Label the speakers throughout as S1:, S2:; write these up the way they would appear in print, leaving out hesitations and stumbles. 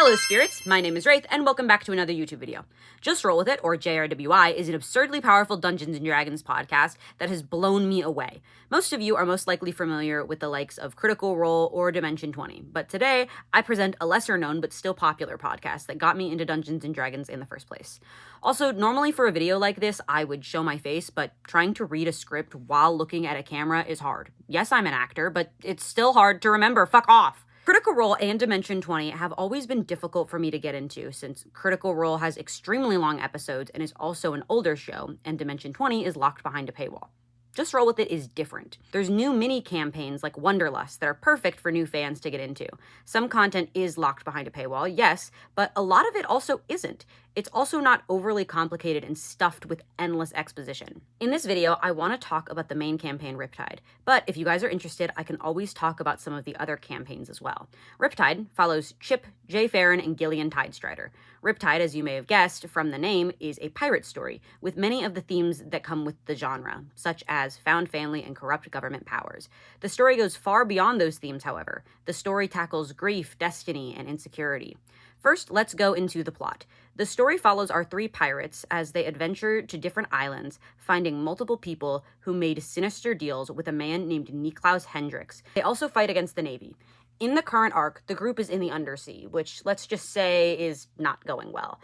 S1: Hello spirits, my name is Wraith, and welcome back to another YouTube video. Just Roll With It, or JRWI, is an absurdly powerful Dungeons & Dragons podcast that has blown me away. Most of you are most likely familiar with the likes of Critical Role or Dimension 20, but today I present a lesser known but still popular podcast that got me into Dungeons & Dragons in the first place. Also, normally for a video like this, I would show my face, but trying to read a script while looking at a camera is hard. Yes, I'm an actor, but it's still hard to remember. Fuck off! Critical Role and Dimension 20 have always been difficult for me to get into since Critical Role has extremely long episodes and is also an older show, and Dimension 20 is locked behind a paywall. Just Roll With It is different. There's new mini campaigns like Wonderlust that are perfect for new fans to get into. Some content is locked behind a paywall, yes, but a lot of it also isn't. It's also not overly complicated and stuffed with endless exposition. In this video, I want to talk about the main campaign, Riptide, but if you guys are interested, I can always talk about some of the other campaigns as well. Riptide follows Chip, Jay Farron, and Gillian Tidestrider. Riptide, as you may have guessed from the name, is a pirate story, with many of the themes that come with the genre, such as found family and corrupt government powers. The story goes far beyond those themes, however. The story tackles grief, destiny, and insecurity. First, let's go into the plot. The story follows our three pirates as they adventure to different islands, finding multiple people who made sinister deals with a man named Niklaus Hendricks. They also fight against the Navy. In the current arc, the group is in the undersea, which let's just say is not going well.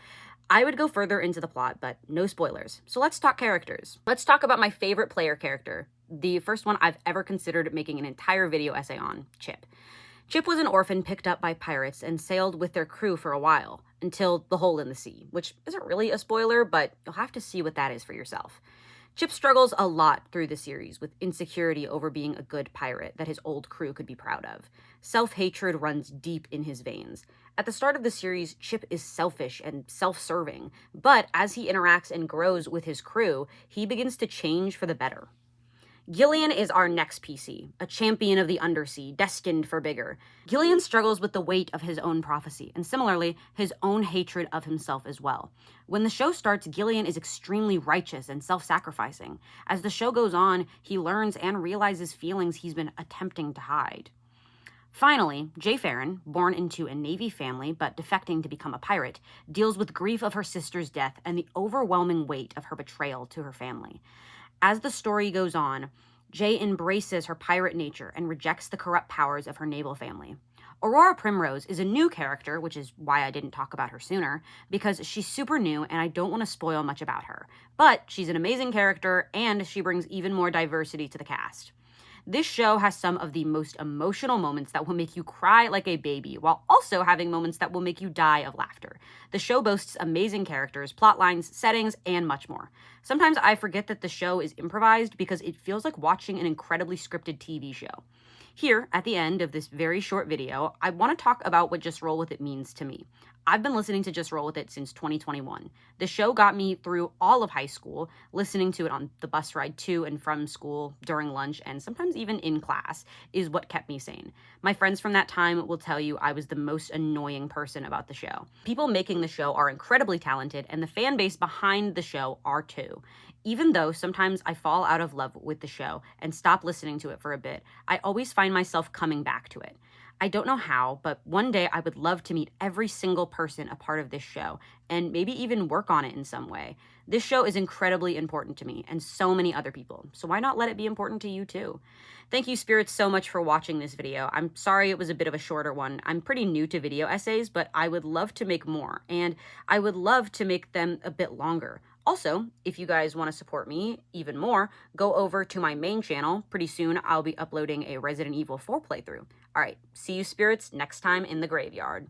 S1: I would go further into the plot, but no spoilers. So let's talk characters. Let's talk about my favorite player character, the first one I've ever considered making an entire video essay on, Chip. Chip was an orphan picked up by pirates and sailed with their crew for a while, until the hole in the sea, which isn't really a spoiler, but you'll have to see what that is for yourself. Chip struggles a lot through the series with insecurity over being a good pirate that his old crew could be proud of. Self-hatred runs deep in his veins. At the start of the series, Chip is selfish and self-serving, but as he interacts and grows with his crew, he begins to change for the better. Gillian is our next PC, a champion of the undersea, destined for bigger. Gillian struggles with the weight of his own prophecy, and similarly, his own hatred of himself as well. When the show starts, Gillian is extremely righteous and self-sacrificing. As the show goes on, he learns and realizes feelings he's been attempting to hide. Finally, Jay Farron, born into a Navy family but defecting to become a pirate, deals with grief of her sister's death and the overwhelming weight of her betrayal to her family. As the story goes on, Jay embraces her pirate nature and rejects the corrupt powers of her naval family. Aurora Primrose is a new character, which is why I didn't talk about her sooner, because she's super new and I don't want to spoil much about her. But she's an amazing character and she brings even more diversity to the cast. This show has some of the most emotional moments that will make you cry like a baby, while also having moments that will make you die of laughter. The show boasts amazing characters, plot lines, settings, and much more. Sometimes I forget that the show is improvised because it feels like watching an incredibly scripted TV show. Here, at the end of this very short video, I want to talk about what Just Roll With It means to me. I've been listening to Just Roll With It since 2021. The show got me through all of high school, listening to it on the bus ride to and from school, during lunch, and sometimes even in class, is what kept me sane. My friends from that time will tell you I was the most annoying person about the show. People making the show are incredibly talented, and the fan base behind the show are too. Even though sometimes I fall out of love with the show and stop listening to it for a bit, I always find myself coming back to it. I don't know how, but one day I would love to meet every single person a part of this show and maybe even work on it in some way. This show is incredibly important to me and so many other people, so why not let it be important to you too? Thank you, spirits, so much for watching this video. I'm sorry it was a bit of a shorter one. I'm pretty new to video essays, but I would love to make more, and I would love to make them a bit longer. Also, if you guys want to support me even more, go over to my main channel. Pretty soon, I'll be uploading a Resident Evil 4 playthrough. All right, see you spirits next time in the graveyard.